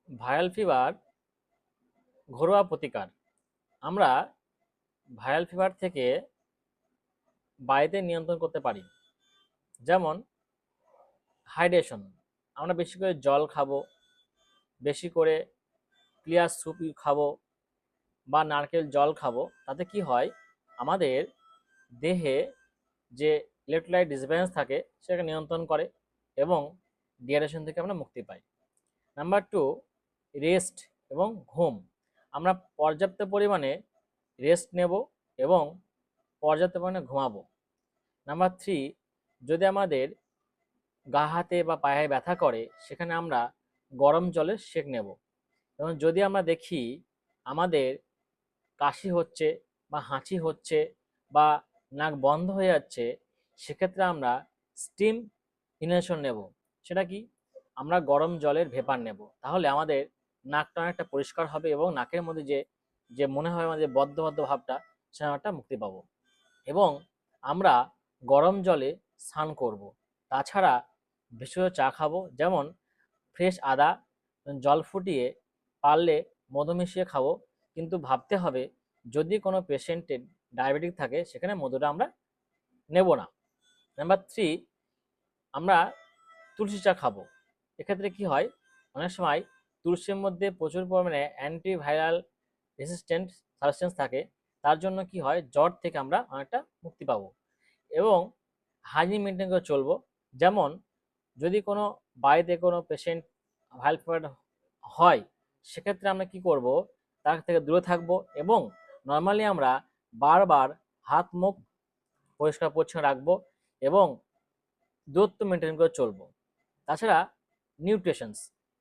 Viral fever ঘরোয়া প্রতিকার। আমরা ভাইরাল ফিভার থেকে বাড়িতে নিয়ন্ত্রণ করতে পারি। যেমন হাইড্রেশন, আমরা বেশি করে জল খাবো, বেশি করে ক্লিয়ার স্যুপ খাবো বা নারকেল জল খাবো। তাতে কি হয়, আমাদের দেহে যে ইলেকট্রোলাইট ডিসব্যালেন্স থাকে সেটাকে নিয়ন্ত্রণ করে এবং ডিহাইড্রেশন থেকে আমরা মুক্তি পাই। নাম্বার 2, রেস্ট এবং ঘুম। আমরা পর্যাপ্ত পরিমাণে রেস্ট নেব এবং পর্যাপ্ত পরিমাণে ঘুমাবো। নাম্বার 3, যদি আমাদের গা হাতে বা পায়ে ব্যথা করে সেখানে আমরা গরম জলের সেঁক নেব। এবং যদি আমরা দেখি আমাদের কাশি হচ্ছে বা হাঁচি হচ্ছে বা নাক বন্ধ হয়ে যাচ্ছে, সেক্ষেত্রে আমরা স্টিম ইনহেলেশন নেব। সেটা কি, আমরা গরম জলের ভেপার নেব। তাহলে আমাদের নাকটা অনেকটা পরিষ্কার হবে এবং নাকের মধ্যে যে যে মনে হয় আমাদের বদ্ধ বদ্ধ ভাবটা, সেটা মুক্তি পাবো। এবং আমরা গরম জলে স্নান করব। তাছাড়া ভেষজ চা খাবো, যেমন ফ্রেশ আদা জল ফুটিয়ে পারলে মধু মিশিয়ে খাবো। কিন্তু ভাবতে হবে, যদি কোনো পেশেন্টের ডায়াবেটিক থাকে সেখানে মধুটা আমরা নেব না। নাম্বার 3, আমরা তুলসী চা খাবো। এক্ষেত্রে কি হয়, অনেক সময় তুলসীর মধ্যে প্রচুর পরিমাণে অ্যান্টিভাইরাল রেসিস্ট্যান্ট সাবস্টেন্স থাকে। তার জন্য কি হয়, জ্বর থেকে আমরা অনেকটা মুক্তি পাবো। এবং হাইজিন মেনটেন করে চলবো। যেমন যদি কোনো বাড়িতে কোনো পেশেন্ট ভাইরাল ফিভার হয়, সেক্ষেত্রে আমরা কি করব, তার থেকে দূরে থাকবো এবং নর্মালি আমরা বারবার হাত মুখ পরিষ্কার পরিচ্ছন্ন রাখবো এবং দূরত্ব মেনটেন করে চলবো। তাছাড়া নিউট্রিশনস,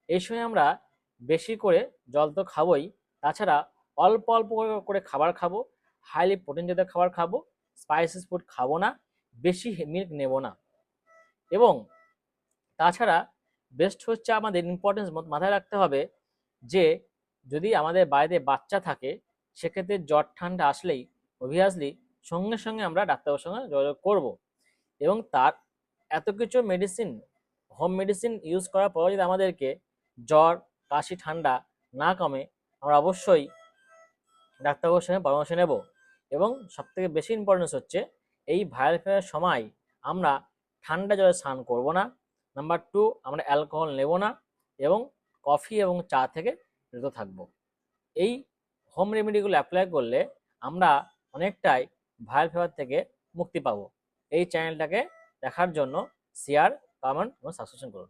এই সময় আমরা বেশি করে জল তো খাবোই, তাছাড়া অল্প অল্প করে খাবার খাবো, হাইলি প্রোটিন জাতীয় খাবার খাবো, স্পাইসিস ফুড খাবো না, বেশি মিল্ক নেব না। এবং তাছাড়া বেস্ট হচ্ছে আমাদের ইম্পর্টেন্স মাথায় রাখতে হবে যে যদি আমাদের বাড়িতে বাচ্চা থাকে, সেক্ষেত্রে জ্বর ঠান্ডা আসলেই অবভিয়াসলি সঙ্গে সঙ্গে আমরা ডাক্তারের সঙ্গে যোগাযোগ করব। এবং তার এত কিছু মেডিসিন, হোম মেডিসিন ইউজ করার পর যদি আমাদেরকে জ্বর কাশি ঠান্ডা না কমে, আমরা অবশ্যই ডাক্তারবাবুর সঙ্গে পরামর্শ নেব। এবং সবথেকে বেশি ইম্পর্টেন্স হচ্ছে, এই ভাইরাল ফিভারের সময় আমরা ঠান্ডা জলে স্নান করব না। নাম্বার 2, আমরা অ্যালকোহল নেব না এবং কফি এবং চা থেকে বিরত থাকব। এই হোম রেমেডিগুলো অ্যাপ্লাই করলে আমরা অনেকটাই ভাইরাল ফিভার থেকে মুক্তি পাবো। এই চ্যানেলটাকে দেখার জন্য শেয়ার, কমেন্ট এবং সাবস্ক্রিপশন করুন।